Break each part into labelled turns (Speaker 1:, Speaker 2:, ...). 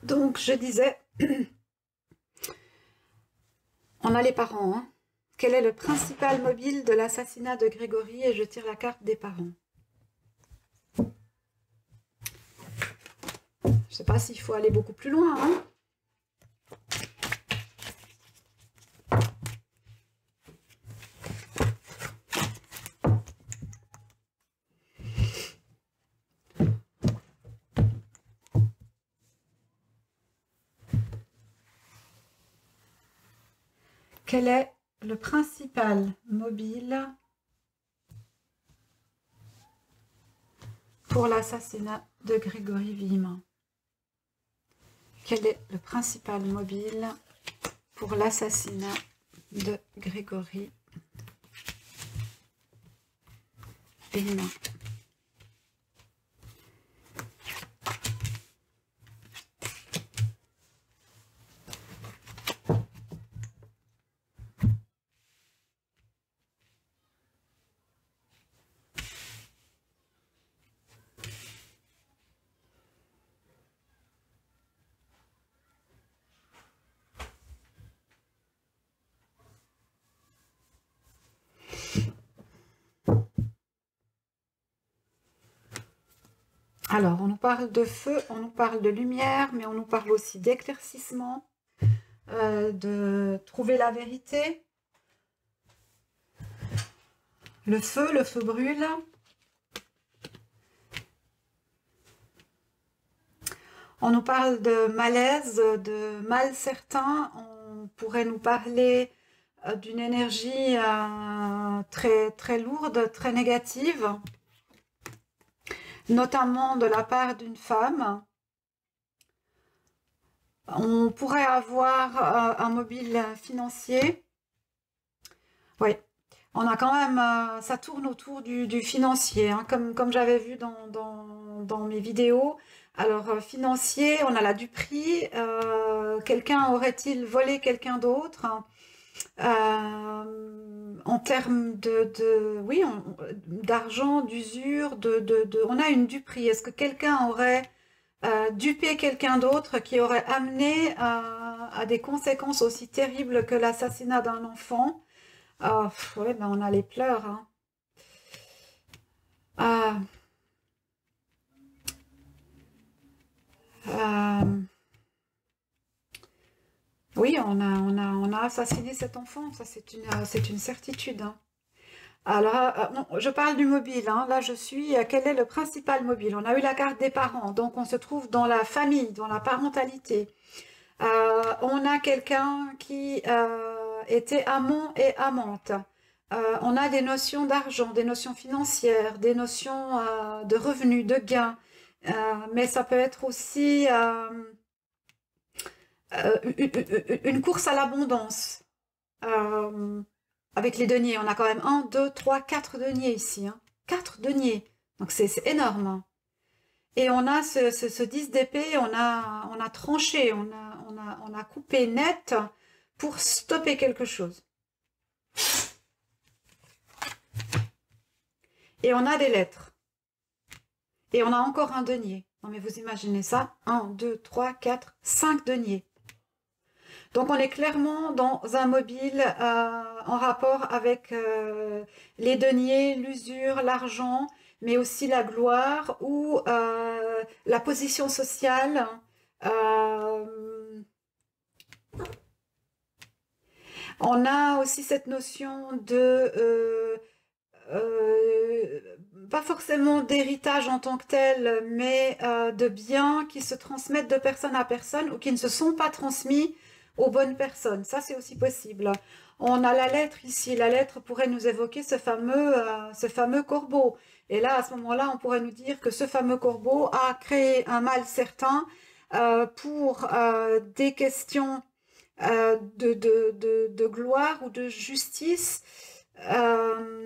Speaker 1: Donc, je disais, on a les parents. Hein. Quel est le principal mobile de l'assassinat de Grégory? Et je tire la carte des parents. Je ne sais pas s'il faut aller beaucoup plus loin. Hein. Quel est le principal mobile pour l'assassinat de Grégory Villemin? Quel est le principal mobile pour l'assassinat de Grégory Villemin? Alors, on nous parle de feu, on nous parle de lumière, mais on nous parle aussi d'éclaircissement, de trouver la vérité. Le feu brûle. On nous parle de malaise, de mal certain. On pourrait nous parler d'une énergie très, très lourde, très négative, notamment de la part d'une femme. On pourrait avoir un mobile financier. Oui, on a quand même, ça tourne autour du financier, hein, comme j'avais vu dans mes vidéos. Alors, financier, on a la duperie. Quelqu'un aurait-il volé quelqu'un d'autre? En termes oui, d'argent, d'usure, on a une duperie. Est-ce que quelqu'un aurait dupé quelqu'un d'autre qui aurait amené à des conséquences aussi terribles que l'assassinat d'un enfant? Ouais, ben on a les pleurs. Hein. Oui, on a assassiné cet enfant, ça c'est une certitude. Hein. Alors, non, je parle du mobile, hein. Là je suis, quel est le principal mobile? On a eu la carte des parents, donc on se trouve dans la famille, dans la parentalité. On a quelqu'un qui était amant et amante. On a des notions d'argent, des notions financières, des notions de revenus, de gains, mais ça peut être aussi une course à l'abondance. Avec les deniers, on a quand même 1, 2, 3, 4 deniers ici. Hein. 4 deniers, donc c'est énorme. Hein. Et on a ce 10 d'épée, on a tranché, on a coupé net pour stopper quelque chose. Et on a des lettres. Et on a encore un denier. Non mais vous imaginez ça, 1, 2, 3, 4, 5 deniers. Donc on est clairement dans un mobile en rapport avec les deniers, l'usure, l'argent, mais aussi la gloire ou la position sociale. On a aussi cette notion de pas forcément d'héritage en tant que tel, mais de biens qui se transmettent de personne à personne ou qui ne se sont pas transmis aux bonnes personnes. Ça, c'est aussi possible. On a la lettre ici. La lettre pourrait nous évoquer ce fameux corbeau. Et là, à ce moment-là, on pourrait nous dire que ce fameux corbeau a créé un mal certain pour des questions de gloire ou de justice.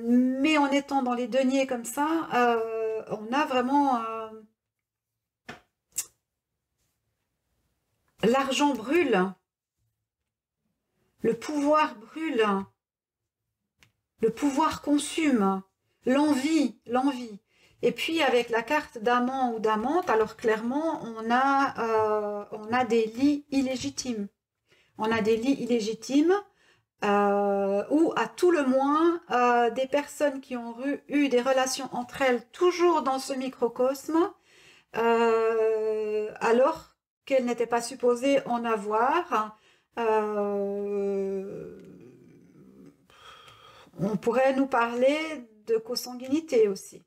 Speaker 1: Mais en étant dans les deniers comme ça, on a vraiment l'argent brûle, le pouvoir brûle, le pouvoir consume, l'envie. Et puis avec la carte d'amant ou d'amante, alors clairement, on a des lits illégitimes. On a des lits illégitimes ou à tout le moins des personnes qui ont eu des relations entre elles toujours dans ce microcosme, alors qu'elles n'étaient pas supposées en avoir. On pourrait nous parler de consanguinité aussi.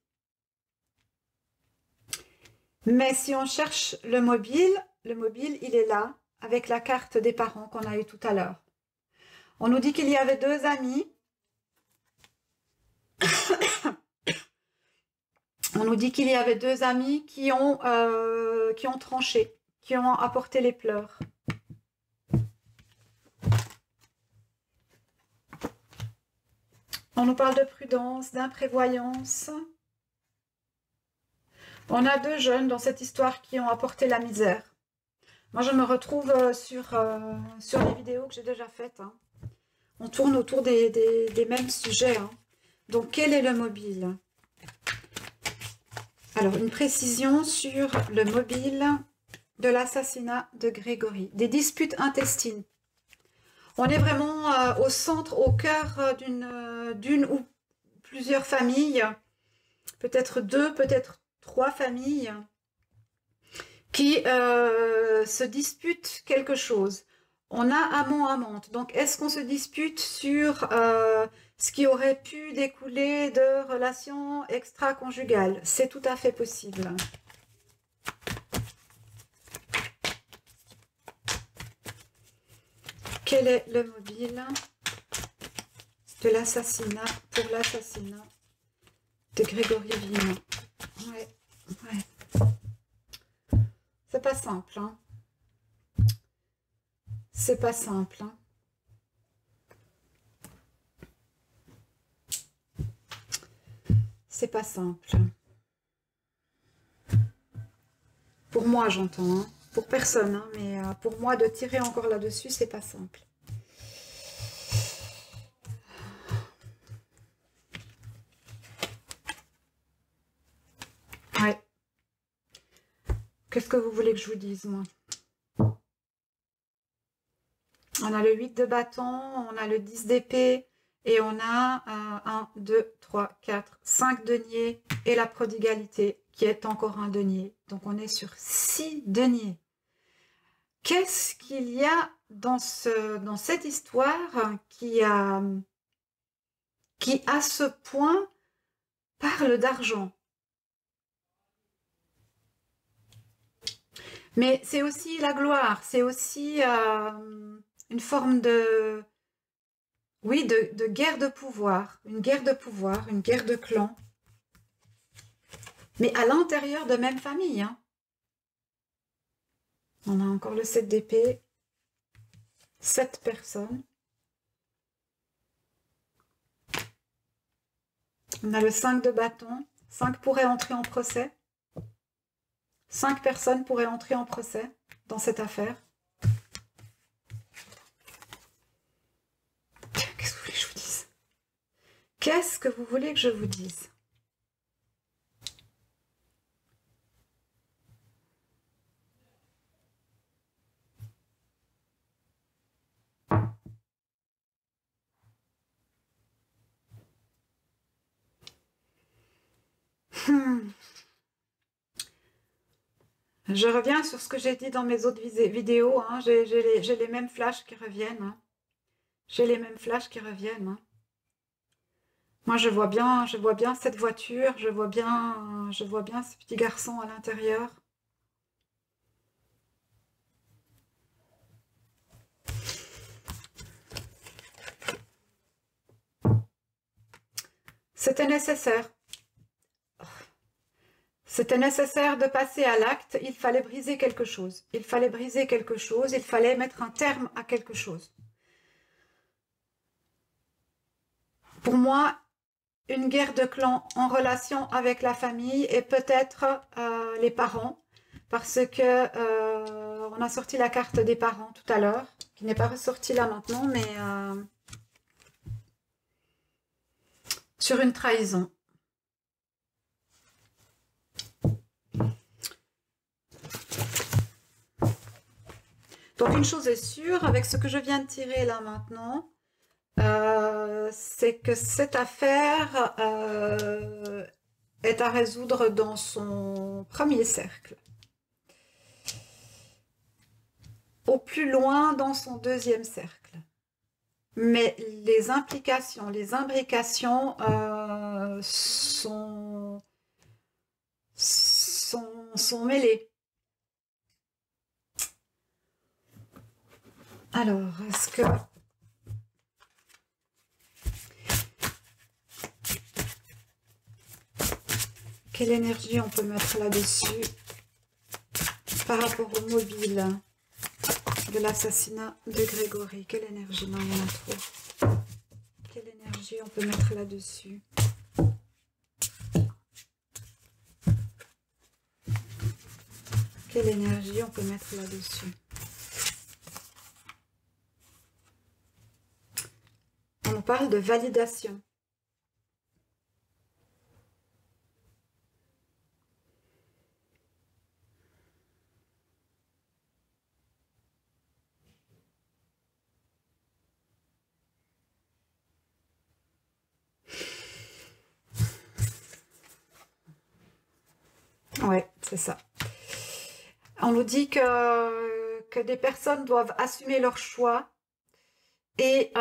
Speaker 1: Mais si on cherche le mobile, il est là, avec la carte des parents qu'on a eu tout à l'heure. On nous dit qu'il y avait deux amis. On nous dit qu'il y avait deux amis qui ont tranché, qui ont apporté les pleurs. On nous parle de prudence, d'imprévoyance. On a deux jeunes dans cette histoire qui ont apporté la misère. Moi, je me retrouve sur les vidéos que j'ai déjà faites. Hein. On tourne autour des mêmes sujets. Hein. Donc, quel est le mobile? Alors, une précision sur le mobile de l'assassinat de Grégory. Des disputes intestines. On est vraiment au centre, au cœur d'une ou plusieurs familles, peut-être deux, peut-être trois familles, qui se disputent quelque chose. On a amant-amante. Donc, est-ce qu'on se dispute sur ce qui aurait pu découler de relations extra-conjugales? C'est tout à fait possible. Quel est le mobile de l'assassinat, pour l'assassinat de Grégory Villemain? Ouais. C'est pas simple, hein. C'est pas simple, hein. C'est pas simple. Pour moi, j'entends, hein. Pour personne, hein, mais pour moi, de tirer encore là-dessus, c'est pas simple. Ouais. Qu'est-ce que vous voulez que je vous dise, moi? On a le 8 de bâton, on a le 10 d'épée, et on a 1, 2, 3, 4, 5 deniers, et la prodigalité, qui est encore un denier. Donc, on est sur 6 deniers. Qu'est-ce qu'il y a dans cette histoire qui à ce point parle d'argent? Mais c'est aussi la gloire, c'est aussi une forme de, oui, de guerre de pouvoir, une guerre de pouvoir, une guerre de clan. Mais à l'intérieur de même famille, hein. On a encore le 7 d'épée, 7 personnes. On a le 5 de bâton, 5 pourraient entrer en procès. 5 personnes pourraient entrer en procès dans cette affaire. Qu'est-ce que vous voulez que je vous dise? Qu'est-ce que vous voulez que je vous dise? Je reviens sur ce que j'ai dit dans mes autres vidéos. Hein. J'ai les mêmes flashs qui reviennent. Hein. J'ai les mêmes flashs qui reviennent. Hein. Moi, je vois bien cette voiture. Je vois bien ce petit garçon à l'intérieur. C'était nécessaire. C'était nécessaire de passer à l'acte, il fallait briser quelque chose. Il fallait briser quelque chose, il fallait mettre un terme à quelque chose. Pour moi, une guerre de clan en relation avec la famille et peut-être les parents, parce que on a sorti la carte des parents tout à l'heure, qui n'est pas ressortie là maintenant, mais sur une trahison. Donc une chose est sûre, avec ce que je viens de tirer là maintenant, c'est que cette affaire est à résoudre dans son premier cercle. Au plus loin dans son deuxième cercle. Mais les implications, les imbrications sont mêlées. Alors, est-ce que... Quelle énergie on peut mettre là-dessus par rapport au mobile de l'assassinat de Grégory? Quelle énergie? Non, il y en a trop. Quelle énergie on peut mettre là-dessus? Quelle énergie on peut mettre là-dessus? On parle de validation. Ouais, c'est ça. On nous dit que des personnes doivent assumer leur choix et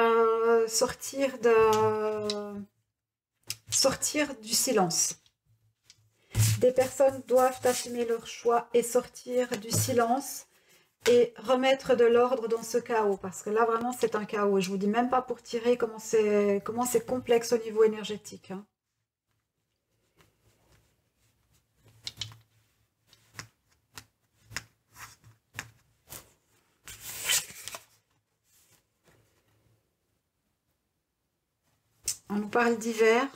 Speaker 1: sortir du silence. Des personnes doivent assumer leur choix et sortir du silence et remettre de l'ordre dans ce chaos. Parce que là, vraiment, c'est un chaos. Je ne vous dis même pas pour tirer comment c'est complexe au niveau énergétique. Hein. On nous parle d'hiver.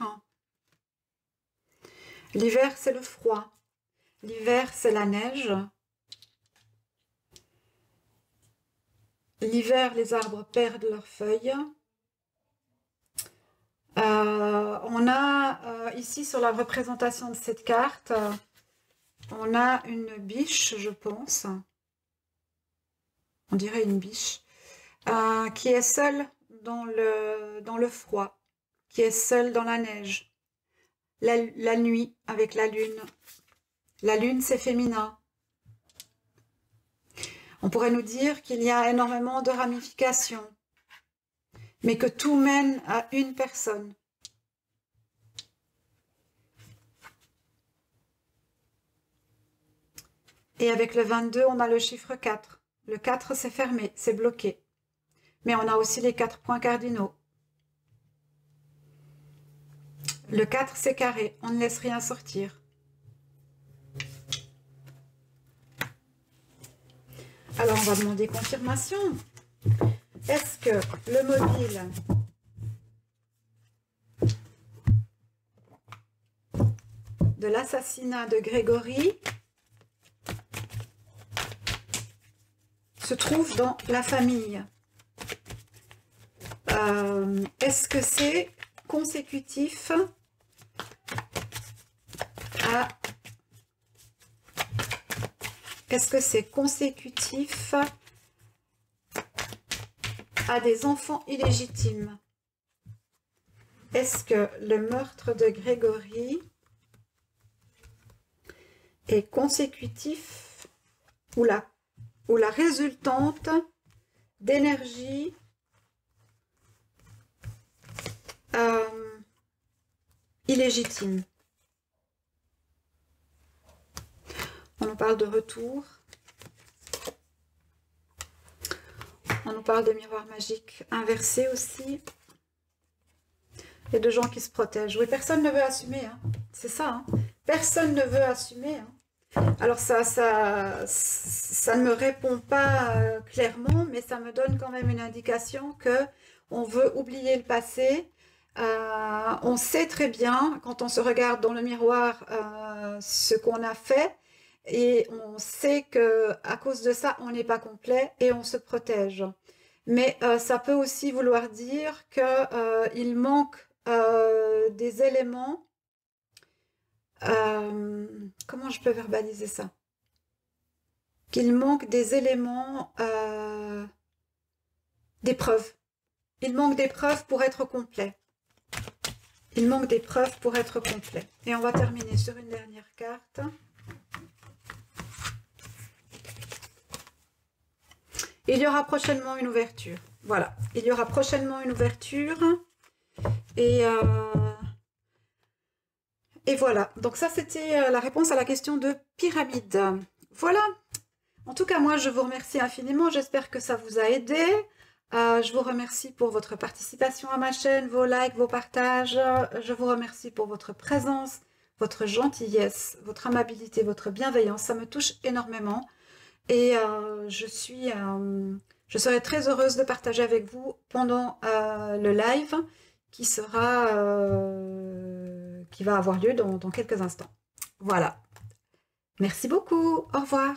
Speaker 1: L'hiver, c'est le froid. L'hiver, c'est la neige. L'hiver, les arbres perdent leurs feuilles. On a ici sur la représentation de cette carte, on a une biche, je pense. On dirait une biche. Qui est seule dans le froid. Qui est seule dans la neige. La nuit avec la lune. La lune, c'est féminin. On pourrait nous dire qu'il y a énormément de ramifications, mais que tout mène à une personne. Et avec le 22, on a le chiffre 4. Le 4, c'est fermé, c'est bloqué. Mais on a aussi les 4 points cardinaux. Le 4, c'est carré, on ne laisse rien sortir. Alors, on va demander confirmation. Est-ce que le mobile de l'assassinat de Grégory se trouve dans la famille? Est-ce que c'est consécutif à... Est-ce que c'est consécutif à des enfants illégitimes? Est-ce que le meurtre de Grégory est consécutif ou la résultante d'énergie illégitime? On nous parle de retour. On nous parle de miroir magique inversé aussi. Et de gens qui se protègent. Oui, personne ne veut assumer. Hein. C'est ça. Hein. Personne ne veut assumer. Hein. Alors ça ne me répond pas clairement, mais ça me donne quand même une indication que on veut oublier le passé. On sait très bien, quand on se regarde dans le miroir, ce qu'on a fait. Et on sait qu'à cause de ça, on n'est pas complet et on se protège. Mais ça peut aussi vouloir dire qu'il manque des éléments. Comment je peux verbaliser ça? qu'il manque des éléments, des preuves. Il manque des preuves pour être complet. Il manque des preuves pour être complet. Et on va terminer sur une dernière carte. Il y aura prochainement une ouverture. Voilà, il y aura prochainement une ouverture. Et voilà, donc ça c'était la réponse à la question de pyramide. Voilà, en tout cas moi je vous remercie infiniment, j'espère que ça vous a aidé. Je vous remercie pour votre participation à ma chaîne, vos likes, vos partages. Je vous remercie pour votre présence, votre gentillesse, votre amabilité, votre bienveillance. Ça me touche énormément. Et je serai très heureuse de partager avec vous pendant le live qui va avoir lieu dans quelques instants. Voilà. Merci beaucoup. Au revoir.